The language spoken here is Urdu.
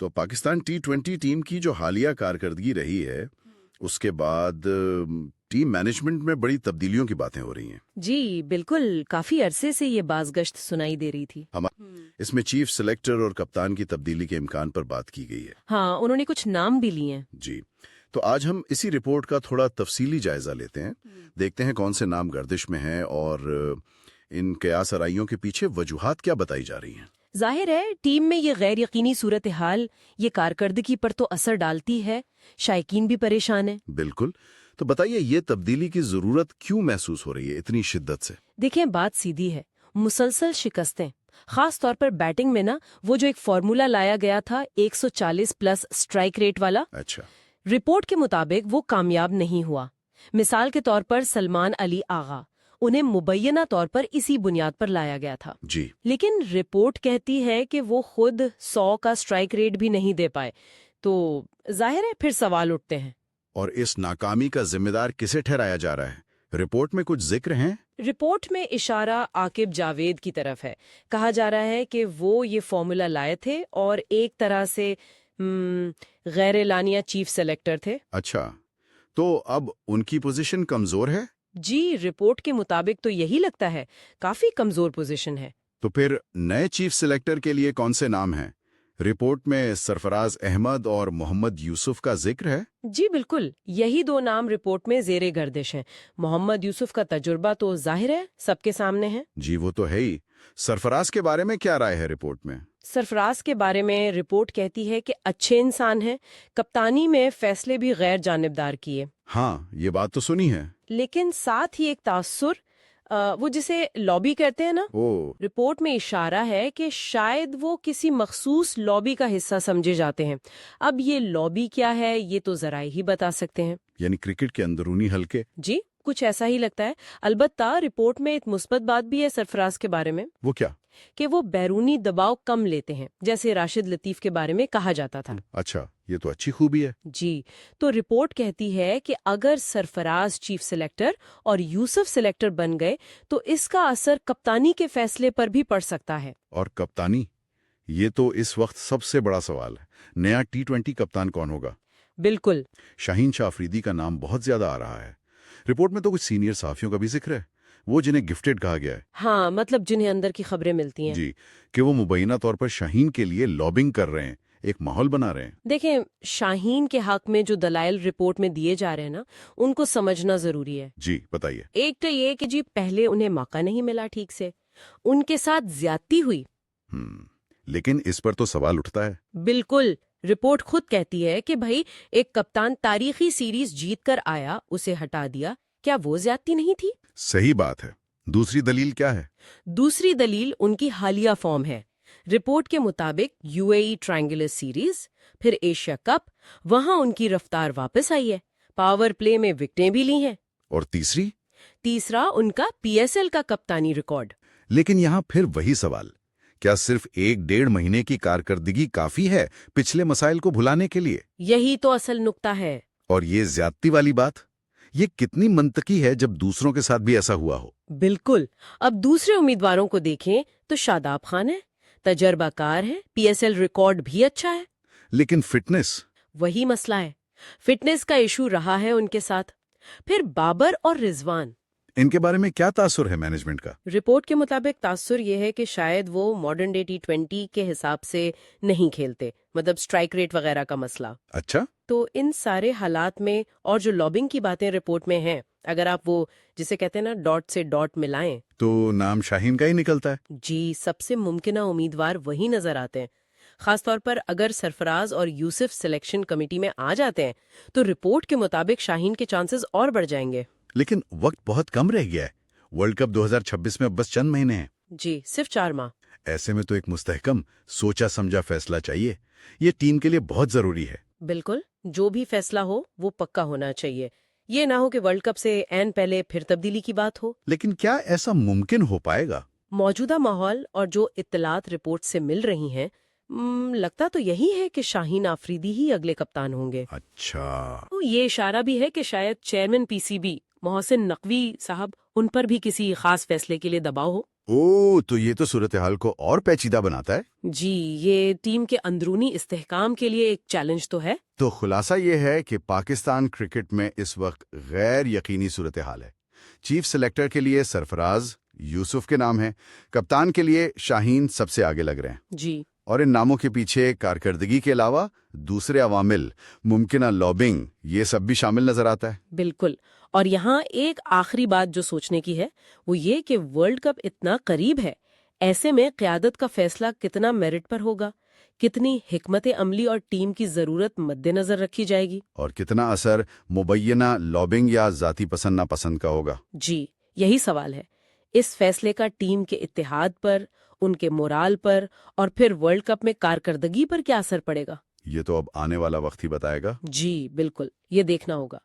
تو پاکستان T20 ٹیم کی جو حالیہ کارکردگی رہی ہے اس کے بعد ٹیم مینجمنٹ میں بڑی تبدیلیوں کی باتیں ہو رہی ہیں. جی بالکل، کافی عرصے سے یہ بازگشت سنائی دے رہی تھی. اس میں چیف سلیکٹر اور کپتان کی تبدیلی کے امکان پر بات کی گئی ہے. ہاں، انہوں نے کچھ نام بھی لیے ہیں. جی، تو آج ہم اسی رپورٹ کا تھوڑا تفصیلی جائزہ لیتے ہیں. دیکھتے ہیں کون سے نام گردش میں ہیں اور ان قیاس آرائیوں کے پیچھے وجوہات کیا بتائی جا رہی ہیں. ظاہر ہے ٹیم میں یہ غیر یقینی صورتحال یہ کارکردگی پر تو اثر ڈالتی ہے، شائقین بھی پریشان ہیں. بالکل. تو بتائیے یہ تبدیلی کی ضرورت کیوں محسوس ہو رہی ہے اتنی شدت سے؟ دیکھیں بات سیدھی ہے، مسلسل شکستیں، خاص طور پر بیٹنگ میں نا، وہ جو ایک فارمولا لایا گیا تھا 140+ اسٹرائک ریٹ والا. اچھا. رپورٹ کے مطابق وہ کامیاب نہیں ہوا. مثال کے طور پر سلمان علی آغا، انہیں مبینہ طور پر اسی بنیاد پر لایا گیا تھا. جی. لیکن رپورٹ کہتی ہے کہ وہ خود 100 کا اسٹرائک ریٹ بھی نہیں دے پائے. تو ظاہر ہے پھر سوال اٹھتے ہیں. اور اس ناکامی کا ذمہ دار کسے ٹھہرایا جا رہا ہے؟ رپورٹ میں کچھ ذکر ہیں؟ رپورٹ میں اشارہ عاقب جاوید کی طرف ہے. کہا جا رہا ہے کہ وہ یہ فارمولا لائے تھے اور ایک طرح سے غیر اعلانیہ چیف سلیکٹر تھے. اچھا، تو اب ان کی پوزیشن کمزور ہے؟ جی، رپورٹ کے مطابق تو یہی لگتا ہے، کافی کمزور پوزیشن ہے. تو پھر نئے چیف سلیکٹر کے لیے کون سے نام ہیں؟ رپورٹ میں سرفراز احمد اور محمد یوسف کا ذکر ہے؟ جی بالکل، یہی دو نام رپورٹ میں زیر گردش ہیں. محمد یوسف کا تجربہ تو ظاہر ہے سب کے سامنے ہے. جی وہ تو ہے ہی. سرفراز کے بارے میں کیا رائے ہے رپورٹ میں؟ سرفراز کے بارے میں رپورٹ کہتی ہے کہ اچھے انسان ہیں، کپتانی میں فیصلے بھی غیر جانبدار کیے. ہاں یہ بات تو سنی ہے. لیکن ساتھ ہی ایک تاثر، وہ جسے لابی کہتے ہیں نا، رپورٹ میں اشارہ ہے کہ شاید وہ کسی مخصوص لابی کا حصہ سمجھے جاتے ہیں. اب یہ لابی کیا ہے یہ تو ذرائع ہی بتا سکتے ہیں. یعنی کرکٹ کے اندرونی حلقے؟ جی کچھ ایسا ہی لگتا ہے. البتہ رپورٹ میں ایک مثبت بات بھی ہے سرفراز کے بارے میں. وہ کیا؟ کہ وہ بیرونی دباؤ کم لیتے ہیں، جیسے راشد لطیف کے بارے میں کہا جاتا تھا. اچھا، یہ تو اچھی خوبی ہے. جی، تو رپورٹ کہتی ہے کہ اگر سرفراز چیف سلیکٹر اور یوسف سلیکٹر بن گئے تو اس کا اثر کپتانی کے فیصلے پر بھی پڑ سکتا ہے. اور کپتانی، یہ تو اس وقت سب سے بڑا سوال ہے. نیا T20 کپتان کون ہوگا؟ بالکل. شاہین شاہ افریدی کا نام بہت زیادہ آ رہا ہے. رپورٹ میں تو کچھ سینئر صحافیوں کا بھی ذکر ہے، وہ جنہیں گفٹڈ کہا گیا ہے. ہاں، مطلب جنہیں اندر کی خبریں ملتی ہیں. جی، کہ وہ مبینہ طور پر شاہین کے لیے لابنگ کر رہے ہیں، ایک ماحول بنا رہے ہیں. دیکھیں، شاہین کے حق میں جو دلائل رپورٹ میں دیے جا رہے ہیں نا، ان کو سمجھنا ضروری ہے. جی بتائیے. ایک تو یہ کہ جی پہلے انہیں موقع نہیں ملا ٹھیک سے، ان کے ساتھ زیادتی ہوئی. لیکن اس پر تو سوال اٹھتا ہے. بالکل. رپورٹ خود کہتی ہے کہ بھائی ایک کپتان تاریخی سیریز جیت کر آیا، اسے ہٹا دیا، کیا وہ زیادتی نہیں تھی؟ صحیح بات ہے. دوسری دلیل کیا ہے؟ دوسری دلیل ان کی حالیہ فارم ہے. رپورٹ کے مطابق UAE ٹرائنگولر سیریز، پھر ایشیا کپ، وہاں ان کی رفتار واپس آئی ہے، پاور پلے میں وکٹیں بھی لی ہیں. اور تیسرا ان کا PSL کا کپتانی ریکارڈ. لیکن یہاں پھر وہی سوال، کیا صرف 1-1.5 مہینے کی کارکردگی کافی ہے پچھلے مسائل کو بھلانے کے لیے؟ یہی تو اصل نقطہ ہے. اور یہ زیادتی والی بات، یہ کتنی منطقی ہے جب دوسروں کے ساتھ بھی ایسا ہوا ہو؟ بالکل. اب دوسرے امیدواروں کو دیکھیں تو شاداب خان ہے، تجربہ کار ہے، PSL ریکارڈ بھی اچھا ہے. لیکن فٹنس؟ وہی مسئلہ ہے، فٹنس کا ایشو رہا ہے ان کے ساتھ. پھر بابر اور رضوان، ان کے بارے میں کیا تاثر ہے مینجمنٹ کا؟ رپورٹ کے مطابق تاثر یہ ہے کہ شاید وہ ماڈرن ڈے T20 کے حساب سے نہیں کھیلتے، مطلب سٹرائک ریٹ وغیرہ کا مسئلہ. اچھا. تو ان سارے حالات میں اور جو لابنگ کی باتیں رپورٹ میں ہیں، اگر آپ وہ جسے کہتے ہیں نا ڈاٹ سے ڈاٹ ملائیں تو نام شاہین کا ہی نکلتا ہے. جی، سب سے ممکنہ امیدوار وہی نظر آتے ہیں. خاص طور پر اگر سرفراز اور یوسف سلیکشن کمیٹی میں آ جاتے ہیں تو رپورٹ کے مطابق شاہین کے چانسز اور بڑھ جائیں گے. لیکن وقت بہت کم رہ گیا ہے، ورلڈ کپ 2026 میں بس چند مہینے ہیں. جی، صرف 4 ماہ. ایسے میں تو ایک مستحکم سوچا سمجھا فیصلہ چاہیے. یہ ٹیم کے لیے بہت ضروری ہے. بالکل، جو بھی فیصلہ ہو وہ پکا ہونا چاہیے. یہ نہ ہو کہ ورلڈ کپ سے عین پہلے پھر تبدیلی کی بات ہو. لیکن کیا ایسا ممکن ہو پائے گا؟ موجودہ ماحول اور جو اطلاعات رپورٹ سے مل رہی ہیں، لگتا تو یہی ہے کہ شاہین آفریدی ہی اگلے کپتان ہوں گے. اچھا. تو یہ اشارہ بھی ہے کہ شاید چیئرمین PCB محسن نقوی صاحب ان پر بھی کسی خاص فیصلے کے لیے دباؤ ہو. او تو یہ تو صورتحال کو اور پیچیدہ بناتا ہے۔ جی، یہ ٹیم کے اندرونی استحکام کے لیے ایک چیلنج تو ہے۔ تو خلاصہ یہ ہے کہ پاکستان کرکٹ میں اس وقت غیر یقینی صورتحال ہے۔ چیف سلیکٹر کے لیے سرفراز یوسف کے نام ہیں، کپتان کے لیے شاہین سب سے آگے لگ رہے ہیں، جی، اور ان ناموں کے پیچھے کارکردگی کے علاوہ دوسرے عوامل، ممکنہ لابنگ، یہ سب بھی شامل نظر آتا ہے۔ بالکل۔ اور یہاں ایک آخری بات جو سوچنے کی ہے وہ یہ کہ ورلڈ کپ اتنا قریب ہے، ایسے میں قیادت کا فیصلہ کتنا میرٹ پر ہوگا، کتنی حکمت عملی اور ٹیم کی ضرورت مد نظر رکھی جائے گی، اور کتنا اثر مبینہ لابنگ یا ذاتی پسند ناپسند کا ہوگا۔ جی یہی سوال ہے۔ اس فیصلے کا ٹیم کے اتحاد پر، ان کے مورال پر اور پھر ورلڈ کپ میں کارکردگی پر کیا اثر پڑے گا؟ یہ تو اب آنے والا وقت ہی بتائے گا۔ جی بالکل، یہ دیکھنا ہوگا۔